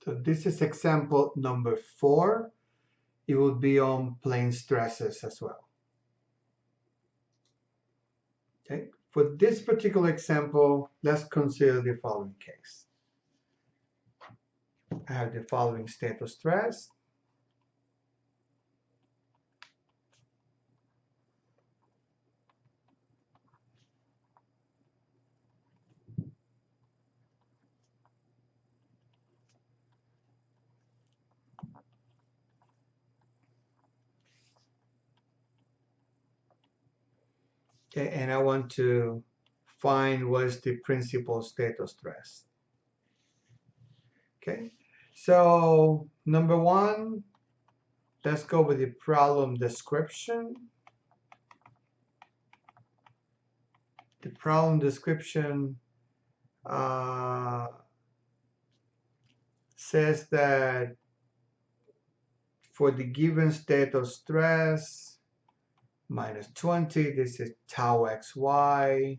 So this is example number 4. It will be on plane stresses as well. Okay. For this particular example, let's consider the following case. I have the following state of stress. Okay, and I want to find what is the principal state of stress. Okay, so number 1, let's go with the problem description. The problem description says that for the given state of stress, minus 20, this is tau xy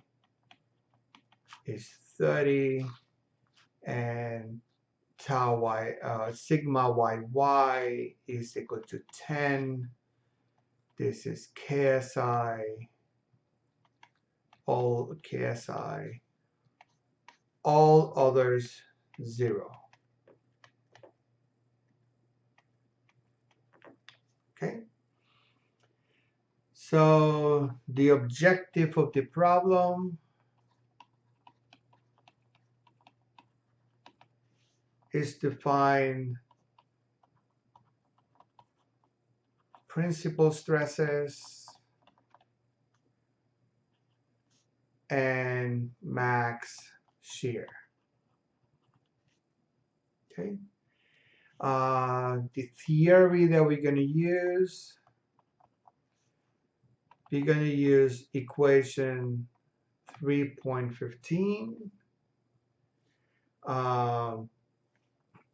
is 30, and tau y, sigma yy is equal to 10. This is KSI, all KSI, all others 0. Okay. So the objective of the problem is to find principal stresses and max shear. Okay. The theory that we're going to use, we're going to use equation 3.15.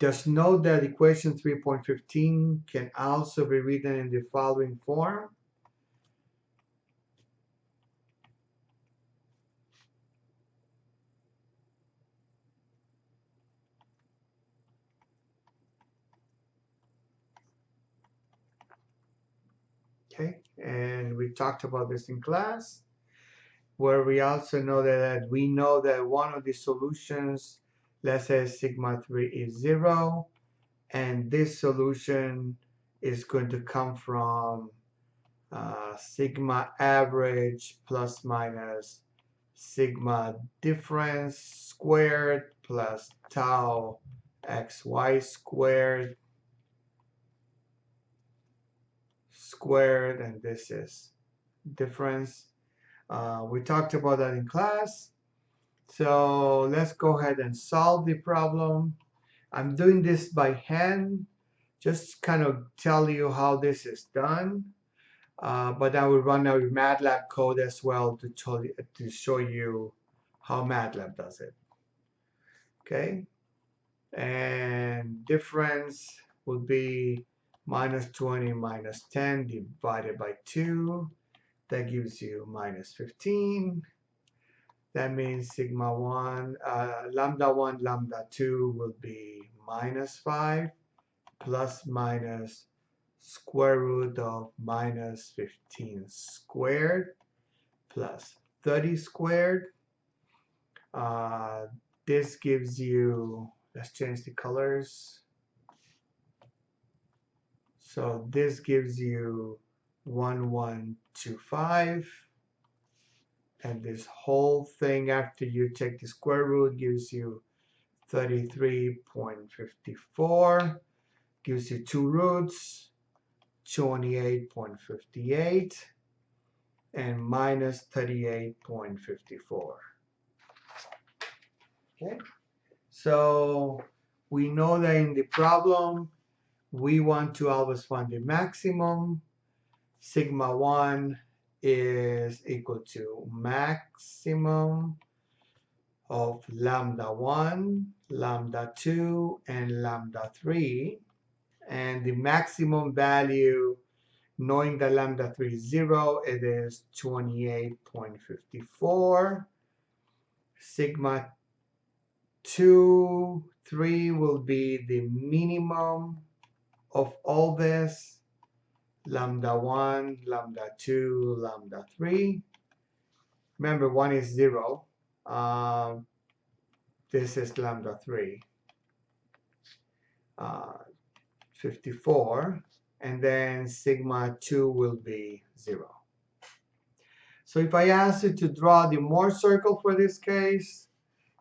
Just note that equation 3.15 can also be written in the following form. Okay, and we talked about this in class, where we also know that we know that one of the solutions, let's say sigma 3 is 0, and this solution is going to come from sigma average plus minus sigma difference squared plus tau xy squared, and this is difference. We talked about that in class. So let's go ahead and solve the problem. I'm doing this by hand, just kind of tell you how this is done. But I will run a MATLAB code as well to show you how MATLAB does it. Okay, and difference will be minus 20 minus 10 divided by 2. That gives you minus 15. That means sigma 1, lambda 1, lambda 2 will be minus 5 plus minus square root of minus 15 squared plus 30 squared. This gives you, let's change the colors. So this gives you 1125. And this whole thing, after you take the square root, gives you 33.54. Gives you 2 roots, 28.58, and minus 38.54. Okay, so we know that in the problem, we want to always find the maximum. Sigma 1 is equal to maximum of lambda 1, lambda 2, and lambda 3. And the maximum value, knowing that lambda 3 is 0, it is 28.54. Sigma 2, 3 will be the minimum of all this. Lambda 1, lambda 2, lambda 3. Remember, 1 is 0. This is lambda 3. 54. And then sigma 2 will be 0. So if I ask you to draw the Mohr circle for this case,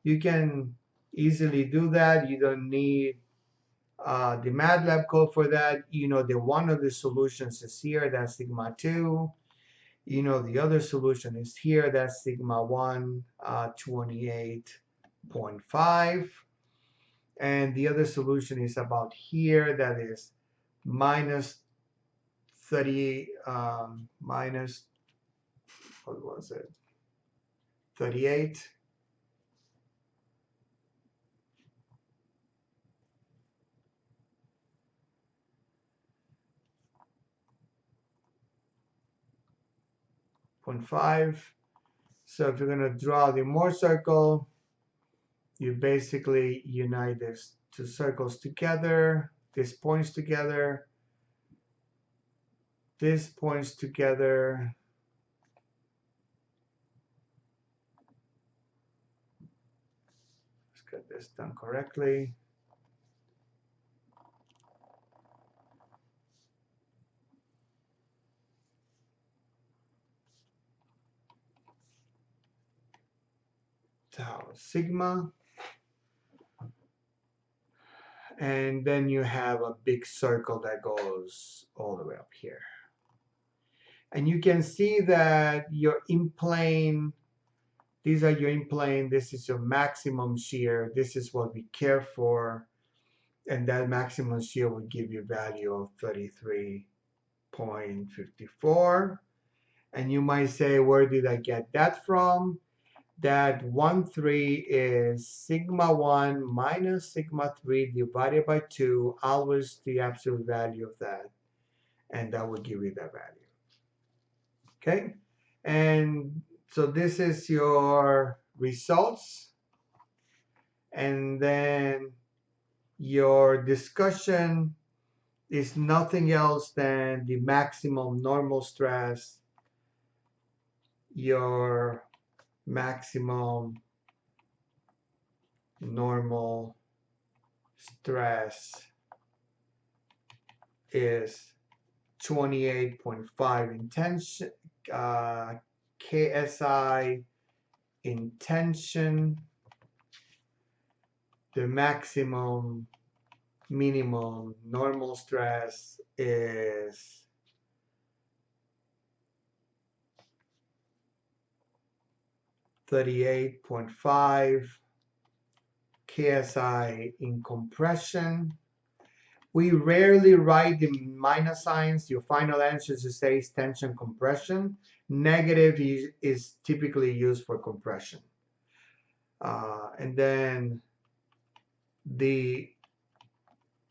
you can easily do that. You don't need the MATLAB code for that. You know that one of the solutions is here, that's sigma 2. You know the other solution is here, that's sigma 1, 28.5. And the other solution is about here, that is minus 30, minus, what was it, 38. .5. So if you're going to draw the Mohr circle, you basically unite these two circles together, these points together, these points together. Let's get this done correctly. Tau sigma. And then you have a big circle that goes all the way up here. And you can see that your in-plane, these are your in-plane, this is your maximum shear, this is what we care for, and that maximum shear will give you a value of 33.54. And you might say, where did I get that from? That 1,3 is sigma 1 minus sigma 3 divided by 2, always the absolute value of that, and that will give you that value. Okay, and so this is your results, and then your discussion is nothing else than the maximum normal stress, your maximum normal stress is 28.5 in tension, KSI in tension. The maximum minimum normal stress is 38.5 KSI in compression. We rarely write the minus signs. Your final answer just says tension compression. Negative is typically used for compression. And then the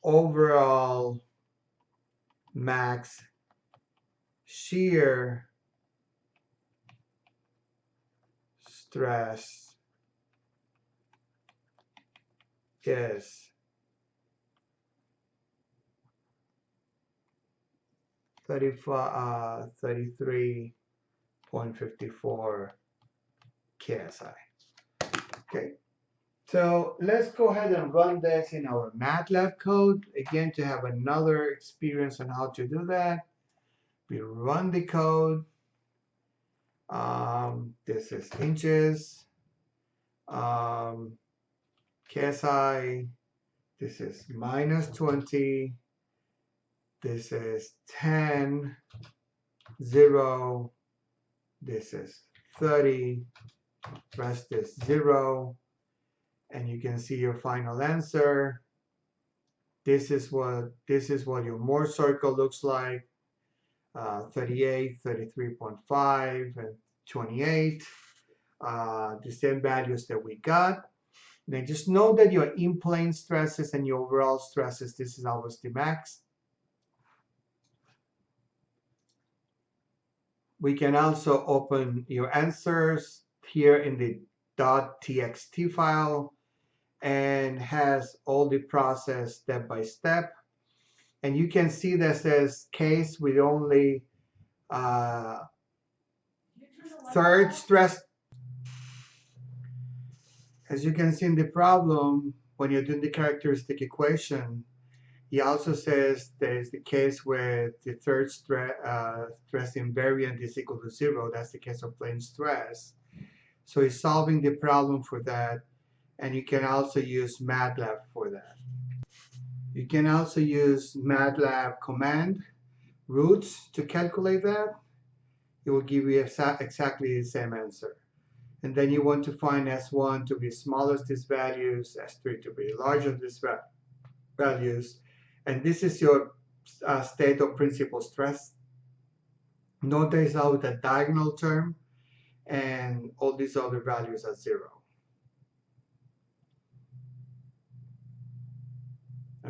overall max shear stress is 33.54 KSI. Okay, so let's go ahead and run this in our MATLAB code again to have another experience on how to do that. We run the code. This is inches. KSI. This is minus 20. This is 10, 0. This is 30. Rest is 0. And you can see your final answer. This is what your Mohr circle looks like. 38, 33.5, and 28. The same values that we got. Then just know that your in-plane stresses and your overall stresses, this is always the max. We can also open your answers here in the .txt file, and has all the process step by step. And you can see that says case with only uh, third stress. As you can see in the problem, when you're doing the characteristic equation, he also says there's the case where the third stress invariant is equal to 0. That's the case of plane stress. So he's solving the problem for that. And you can also use MATLAB for that. You can also use MATLAB command roots to calculate that. It will give you exactly the same answer. And then you want to find S1 to be smallest these values, S3 to be larger these values. And this is your state of principal stress. Note there is always a diagonal term, and all these other values are 0.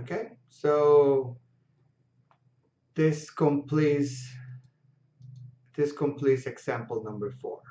Okay, so this completes example number 4.